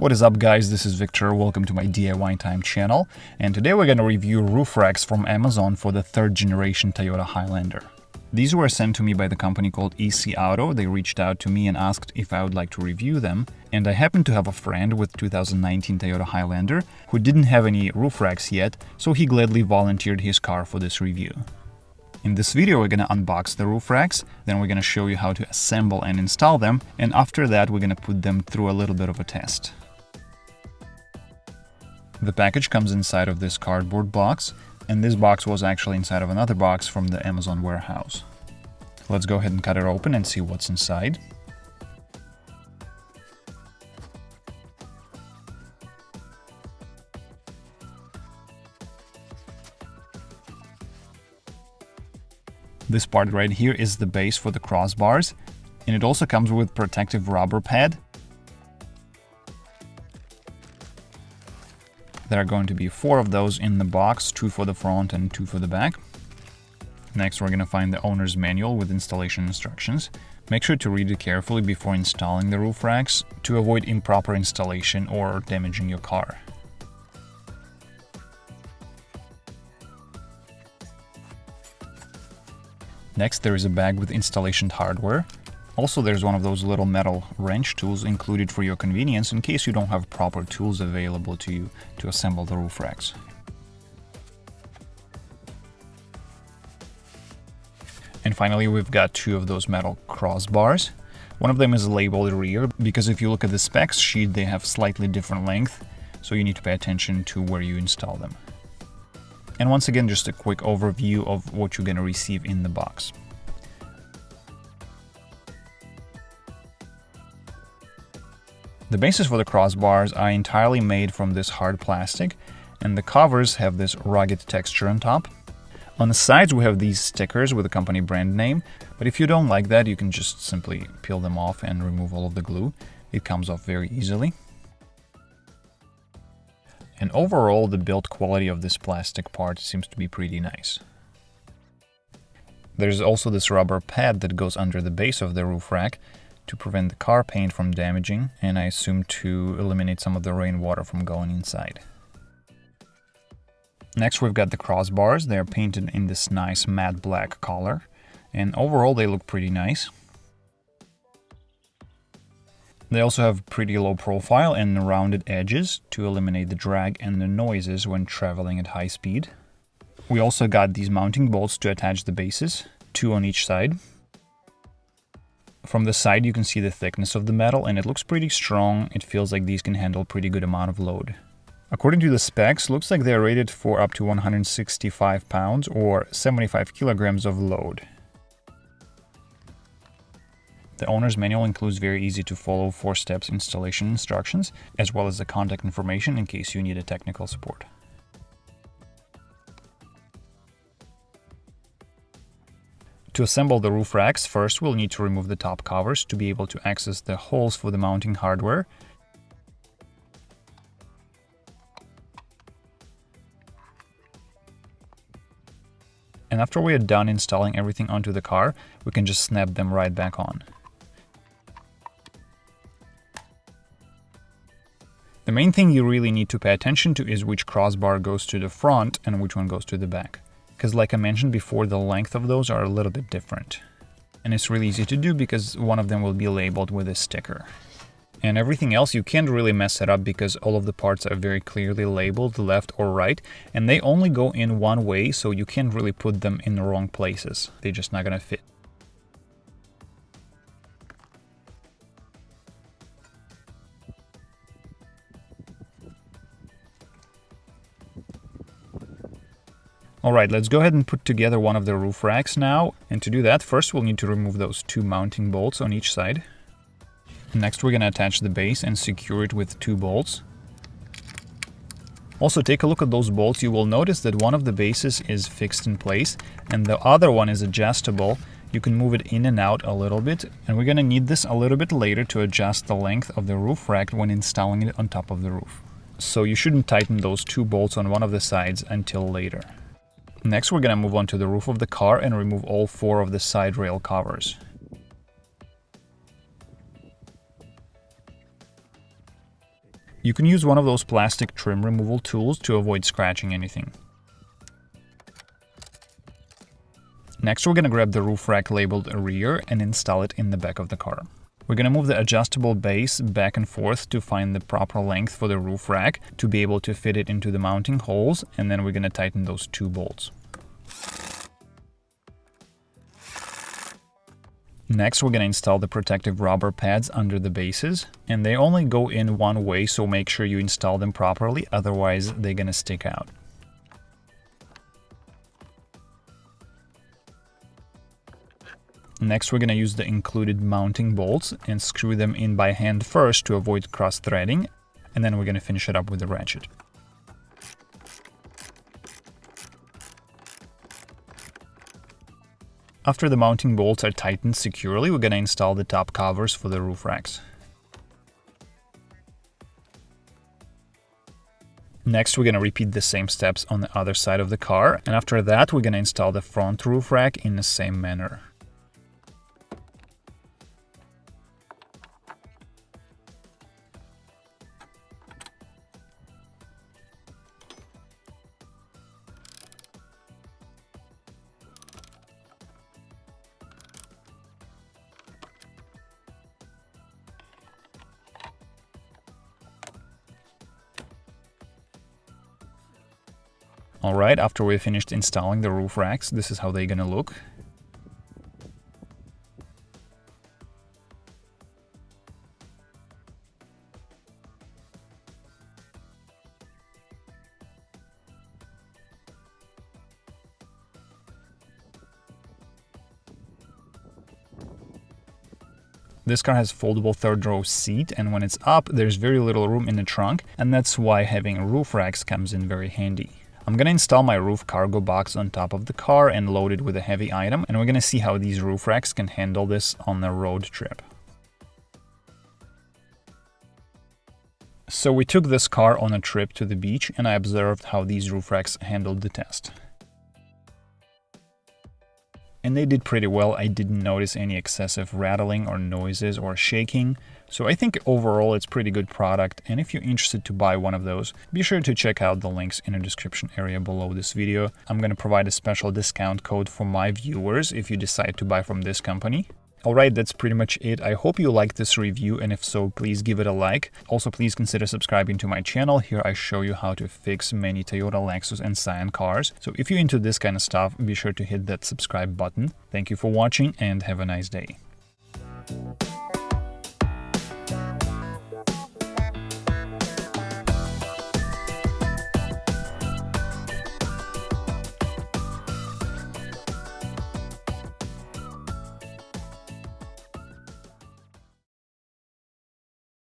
What is up, guys? This is Victor. Welcome to my DIY Time channel, and today we're going to review roof racks from Amazon for the third generation Toyota Highlander. These were sent to me by the company called Issuauto. They reached out to me and asked if I would like to review them, and I happen to have a friend with 2019 Toyota Highlander who didn't have any roof racks yet, so he gladly volunteered his car for this review. In this video, we're going to unbox the roof racks, then we're going to show you how to assemble and install them, and after that we're going to put them through a little bit of a test. The package comes inside of this cardboard box, and this box was actually inside of another box from the Amazon warehouse. Let's go ahead and cut it open and see what's inside. This part right here is the base for the crossbars, and it also comes with protective rubber pad. There are going to be 4 of those in the box, 2 for the front and 2 for the back. Next, we're going to find the owner's manual with installation instructions. Make sure to read it carefully before installing the roof racks to avoid improper installation or damaging your car. Next, there is a bag with installation hardware. Also, there's one of those little metal wrench tools included for your convenience in case you don't have proper tools available to you to assemble the roof racks. And finally, we've got 2 of those metal crossbars. One of them is labeled rear because if you look at the specs sheet, they have slightly different length, so you need to pay attention to where you install them. And once again, just a quick overview of what you're going to receive in the box. The bases for the crossbars are entirely made from this hard plastic, and the covers have this rugged texture on top. On the sides we have these stickers with the company brand name, but if you don't like that, you can just simply peel them off and remove all of the glue. It comes off very easily. And overall, the build quality of this plastic part seems to be pretty nice. There's also this rubber pad that goes under the base of the roof rack to prevent the car paint from damaging, and I assume to eliminate some of the rainwater from going inside. Next, we've got the crossbars. They're painted in this nice matte black color, and overall they look pretty nice. They also have pretty low profile and rounded edges to eliminate the drag and the noises when traveling at high speed. We also got these mounting bolts to attach the bases, 2 on each side. From the side you can see the thickness of the metal, and it looks pretty strong. It feels like these can handle a pretty good amount of load. According to the specs, looks like they're rated for up to 165 pounds or 75 kilograms of load. The owner's manual includes very easy to follow 4 steps installation instructions, as well as the contact information in case you need a technical support. To assemble the roof racks, first we'll need to remove the top covers to be able to access the holes for the mounting hardware. And after we are done installing everything onto the car, we can just snap them right back on. The main thing you really need to pay attention to is which crossbar goes to the front and which one goes to the back. Because like I mentioned before, the length of those are a little bit different. And it's really easy to do because one of them will be labeled with a sticker. And everything else, you can't really mess it up because all of the parts are very clearly labeled left or right, and they only go in one way, so you can't really put them in the wrong places. They're just not gonna fit. Alright, let's go ahead and put together one of the roof racks now. And to do that, first we'll need to remove those 2 mounting bolts on each side. Next, we're going to attach the base and secure it with 2 bolts. Also, take a look at those bolts. You will notice that one of the bases is fixed in place and the other one is adjustable. You can move it in and out a little bit, and we're going to need this a little bit later to adjust the length of the roof rack when installing it on top of the roof. So you shouldn't tighten those 2 bolts on one of the sides until later. Next, we're going to move on to the roof of the car and remove all 4 of the side rail covers. You can use one of those plastic trim removal tools to avoid scratching anything. Next, we're going to grab the roof rack labeled rear and install it in the back of the car. We're going to move the adjustable base back and forth to find the proper length for the roof rack to be able to fit it into the mounting holes, and then we're going to tighten those 2 bolts. Next, we're going to install the protective rubber pads under the bases, and they only go in one way, so make sure you install them properly, otherwise they're going to stick out. Next, we're going to use the included mounting bolts and screw them in by hand first to avoid cross-threading, and then we're going to finish it up with a ratchet. After the mounting bolts are tightened securely, we're going to install the top covers for the roof racks. Next, we're going to repeat the same steps on the other side of the car, and after that, we're going to install the front roof rack in the same manner. Alright, after we finished installing the roof racks, this is how they're gonna look. This car has foldable third row seat, and when it's up, there's very little room in the trunk, and that's why having roof racks comes in very handy. I'm gonna install my roof cargo box on top of the car and load it with a heavy item, and we're gonna see how these roof racks can handle this on a road trip. So we took this car on a trip to the beach, and I observed how these roof racks handled the test. And they did pretty well. I didn't notice any excessive rattling or noises or shaking. So I think overall it's pretty good product, and if you're interested to buy one of those, be sure to check out the links in the description area below this video. I'm going to provide a special discount code for my viewers if you decide to buy from this company. Alright, that's pretty much it. I hope you liked this review, and if so, please give it a like. Also, please consider subscribing to my channel. Here I show you how to fix many Toyota, Lexus and Scion cars. So if you're into this kind of stuff, be sure to hit that subscribe button. Thank you for watching and have a nice day.